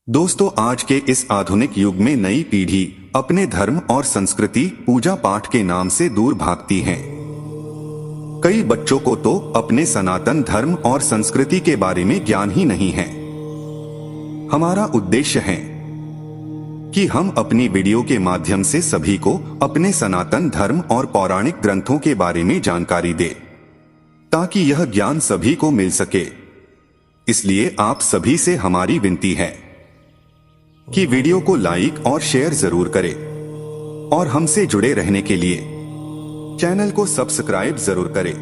दोस्तों, आज के इस आधुनिक युग में नई पीढ़ी अपने धर्म और संस्कृति पूजा पाठ के नाम से दूर भागती है। कई बच्चों को तो अपने सनातन धर्म और संस्कृति के बारे में ज्ञान ही नहीं है। हमारा उद्देश्य है कि हम अपनी वीडियो के माध्यम से सभी को अपने सनातन धर्म और पौराणिक ग्रंथों के बारे में जानकारी दे, ताकि यह ज्ञान सभी को मिल सके। इसलिए आप सभी से हमारी विनती है कि वीडियो को लाइक और शेयर जरूर करें और हमसे जुड़े रहने के लिए चैनल को सब्सक्राइब जरूर करें।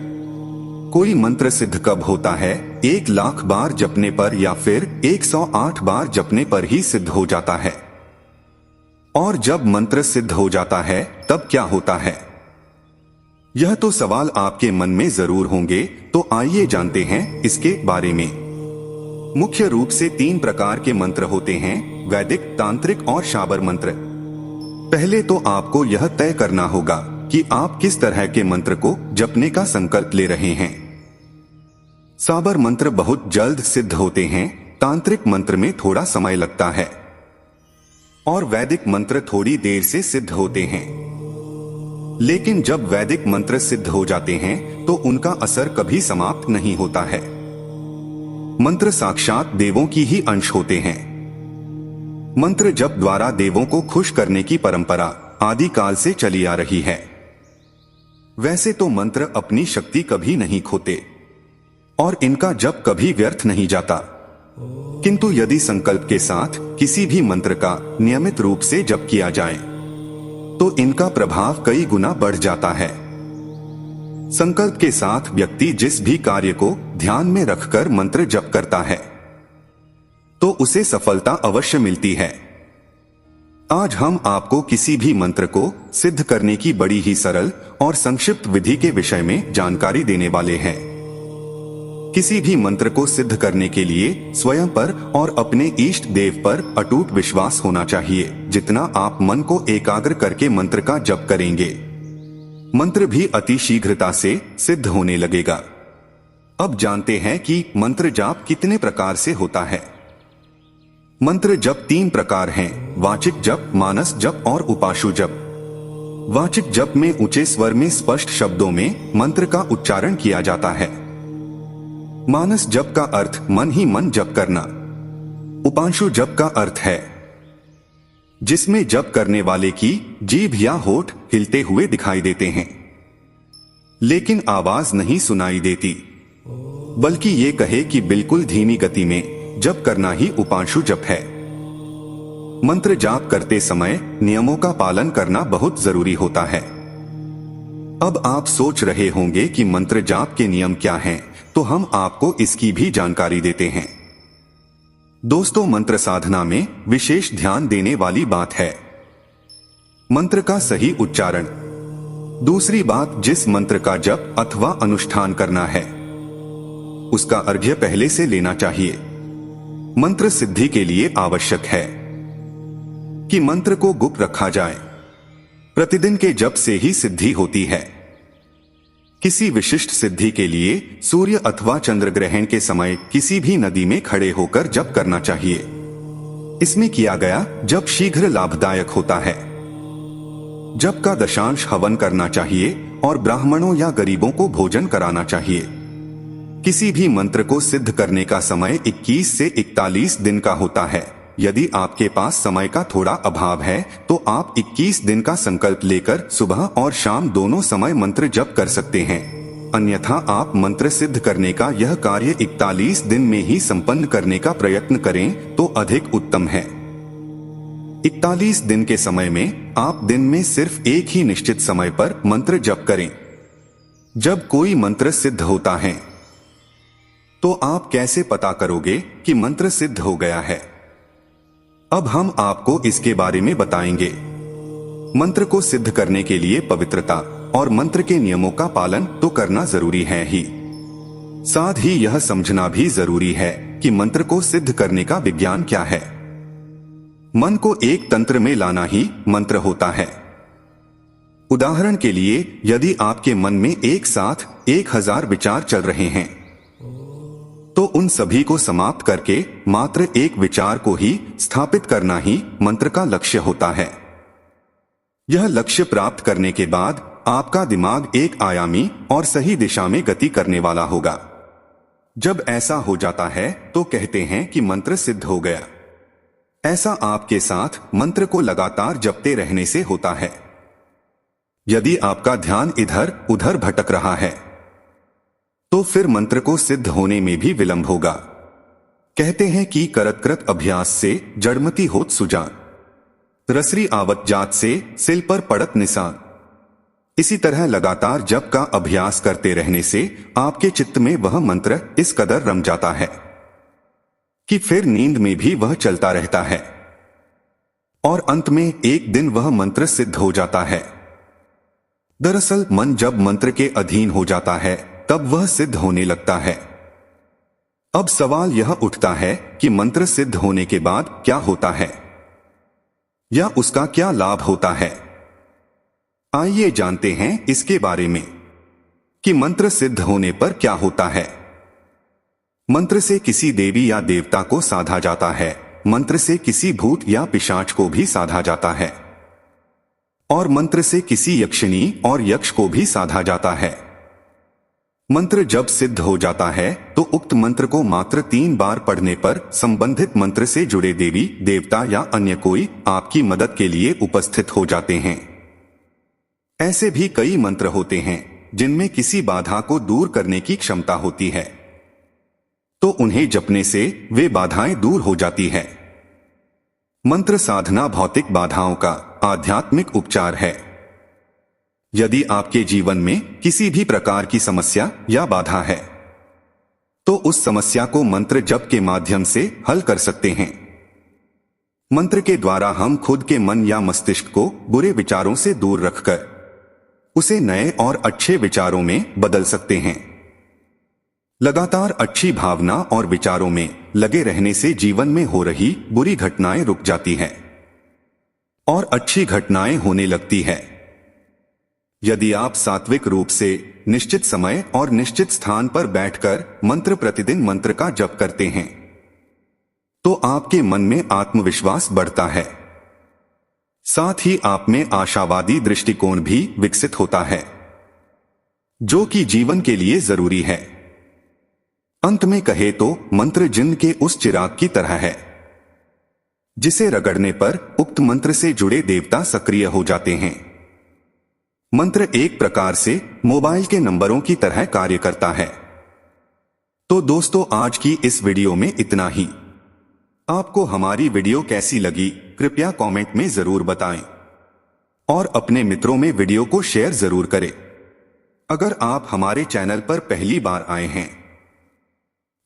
कोई मंत्र सिद्ध कब होता है? 1,00,000 बार जपने पर या फिर 108 बार जपने पर ही सिद्ध हो जाता है। और जब मंत्र सिद्ध हो जाता है तब क्या होता है? यह तो सवाल आपके मन में जरूर होंगे, तो आइए जानते हैं इसके बारे में। मुख्य रूप से 3 प्रकार के मंत्र होते हैं: वैदिक, तांत्रिक और शाबर मंत्र। पहले तो आपको यह तय करना होगा कि आप किस तरह के मंत्र को जपने का संकल्प ले रहे हैं। शाबर मंत्र बहुत जल्द सिद्ध होते हैं, तांत्रिक मंत्र में थोड़ा समय लगता है और वैदिक मंत्र थोड़ी देर से सिद्ध होते हैं। लेकिन जब वैदिक मंत्र सिद्ध हो जाते हैं तो उनका असर कभी समाप्त नहीं होता है। मंत्र साक्षात देवों की ही अंश होते हैं। मंत्र जप द्वारा देवों को खुश करने की परंपरा आदिकाल से चली आ रही है। वैसे तो मंत्र अपनी शक्ति कभी नहीं खोते और इनका जप कभी व्यर्थ नहीं जाता, किंतु यदि संकल्प के साथ किसी भी मंत्र का नियमित रूप से जप किया जाए तो इनका प्रभाव कई गुना बढ़ जाता है। संकल्प के साथ व्यक्ति जिस भी कार्य को ध्यान में रखकर मंत्र जप करता है तो उसे सफलता अवश्य मिलती है। आज हम आपको किसी भी मंत्र को सिद्ध करने की बड़ी ही सरल और संक्षिप्त विधि के विषय में जानकारी देने वाले हैं। किसी भी मंत्र को सिद्ध करने के लिए स्वयं पर और अपने इष्ट देव पर अटूट विश्वास होना चाहिए। जितना आप मन को एकाग्र करके मंत्र का जप करेंगे, मंत्र भी अति शीघ्रता से सिद्ध होने लगेगा। अब जानते हैं कि मंत्र जाप कितने प्रकार से होता है। मंत्र जप 3 प्रकार हैं: वाचिक जप, मानस जप और उपाशु जप। वाचिक जप में ऊंचे स्वर में स्पष्ट शब्दों में मंत्र का उच्चारण किया जाता है। मानस जप का अर्थ मन ही मन जप करना। उपांशु जप का अर्थ है जिसमें जप करने वाले की जीभ या होठ हिलते हुए दिखाई देते हैं, लेकिन आवाज नहीं सुनाई देती, बल्कि ये कहे कि बिल्कुल धीमी गति में जप करना ही उपांशु जप है। मंत्र जाप करते समय नियमों का पालन करना बहुत जरूरी होता है। अब आप सोच रहे होंगे कि मंत्र जाप के नियम क्या हैं, तो हम आपको इसकी भी जानकारी देते हैं। दोस्तों, मंत्र साधना में विशेष ध्यान देने वाली बात है मंत्र का सही उच्चारण। दूसरी बात, जिस मंत्र का जप अथवा अनुष्ठान करना है उसका अर्घ्य पहले से लेना चाहिए। मंत्र सिद्धि के लिए आवश्यक है कि मंत्र को गुप्त रखा जाए। प्रतिदिन के जप से ही सिद्धि होती है। किसी विशिष्ट सिद्धि के लिए सूर्य अथवा चंद्र ग्रहण के समय किसी भी नदी में खड़े होकर जप करना चाहिए। इसमें किया गया जप शीघ्र लाभदायक होता है। जप का दशांश हवन करना चाहिए और ब्राह्मणों या गरीबों को भोजन कराना चाहिए। किसी भी मंत्र को सिद्ध करने का समय 21 से 41 दिन का होता है। यदि आपके पास समय का थोड़ा अभाव है तो आप 21 दिन का संकल्प लेकर सुबह और शाम दोनों समय मंत्र जप कर सकते हैं। अन्यथा आप मंत्र सिद्ध करने का यह कार्य 41 दिन में ही संपन्न करने का प्रयत्न करें तो अधिक उत्तम है। 41 दिन के समय में आप दिन में सिर्फ एक ही निश्चित समय पर मंत्र जप करें। जब कोई मंत्र सिद्ध होता है तो आप कैसे पता करोगे कि मंत्र सिद्ध हो गया है? अब हम आपको इसके बारे में बताएंगे। मंत्र को सिद्ध करने के लिए पवित्रता और मंत्र के नियमों का पालन तो करना जरूरी है ही, साथ ही यह समझना भी जरूरी है कि मंत्र को सिद्ध करने का विज्ञान क्या है। मन को एक तंत्र में लाना ही मंत्र होता है। उदाहरण के लिए, यदि आपके मन में एक साथ 1000 विचार चल रहे हैं तो उन सभी को समाप्त करके मात्र एक विचार को ही स्थापित करना ही मंत्र का लक्ष्य होता है। यह लक्ष्य प्राप्त करने के बाद आपका दिमाग एक आयामी और सही दिशा में गति करने वाला होगा। जब ऐसा हो जाता है तो कहते हैं कि मंत्र सिद्ध हो गया। ऐसा आपके साथ मंत्र को लगातार जपते रहने से होता है। यदि आपका ध्यान इधर उधर भटक रहा है तो फिर मंत्र को सिद्ध होने में भी विलंब होगा। कहते हैं कि करत करत अभ्यास से जड़मती होत सुजान, रसरी आवत जात से सिल पर पड़त निशान। इसी तरह लगातार जप का अभ्यास करते रहने से आपके चित्त में वह मंत्र इस कदर रम जाता है कि फिर नींद में भी वह चलता रहता है और अंत में एक दिन वह मंत्र सिद्ध हो जाता है। दरअसल मन जब मंत्र के अधीन हो जाता है तब वह सिद्ध होने लगता है। अब सवाल यह उठता है कि मंत्र सिद्ध होने के बाद क्या होता है या उसका क्या लाभ होता है। आइए जानते हैं इसके बारे में कि मंत्र सिद्ध होने पर क्या होता है। मंत्र से किसी देवी या देवता को साधा जाता है, मंत्र से किसी भूत या पिशाच को भी साधा जाता है और मंत्र से किसी यक्षिणी और यक्ष को भी साधा जाता है। मंत्र जब सिद्ध हो जाता है तो उक्त मंत्र को मात्र 3 बार पढ़ने पर संबंधित मंत्र से जुड़े देवी देवता या अन्य कोई आपकी मदद के लिए उपस्थित हो जाते हैं। ऐसे भी कई मंत्र होते हैं जिनमें किसी बाधा को दूर करने की क्षमता होती है, तो उन्हें जपने से वे बाधाएं दूर हो जाती है। मंत्र साधना भौतिक बाधाओं का आध्यात्मिक उपचार है। यदि आपके जीवन में किसी भी प्रकार की समस्या या बाधा है तो उस समस्या को मंत्र जप के माध्यम से हल कर सकते हैं। मंत्र के द्वारा हम खुद के मन या मस्तिष्क को बुरे विचारों से दूर रखकर उसे नए और अच्छे विचारों में बदल सकते हैं। लगातार अच्छी भावना और विचारों में लगे रहने से जीवन में हो रही बुरी घटनाएं रुक जाती हैं और अच्छी घटनाएं होने लगती है। यदि आप सात्विक रूप से निश्चित समय और निश्चित स्थान पर बैठकर मंत्र प्रतिदिन मंत्र का जप करते हैं तो आपके मन में आत्मविश्वास बढ़ता है, साथ ही आप में आशावादी दृष्टिकोण भी विकसित होता है, जो कि जीवन के लिए जरूरी है। अंत में कहे तो मंत्र जिन्न के उस चिराग की तरह है जिसे रगड़ने पर उक्त मंत्र से जुड़े देवता सक्रिय हो जाते हैं। मंत्र एक प्रकार से मोबाइल के नंबरों की तरह कार्य करता है। तो दोस्तों, आज की इस वीडियो में इतना ही। आपको हमारी वीडियो कैसी लगी कृपया कमेंट में जरूर बताएं और अपने मित्रों में वीडियो को शेयर जरूर करें। अगर आप हमारे चैनल पर पहली बार आए हैं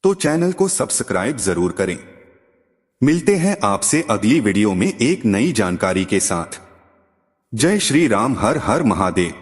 तो चैनल को सब्सक्राइब जरूर करें। मिलते हैं आपसे अगली वीडियो में एक नई जानकारी के साथ। जय श्री राम, हर हर महादेव।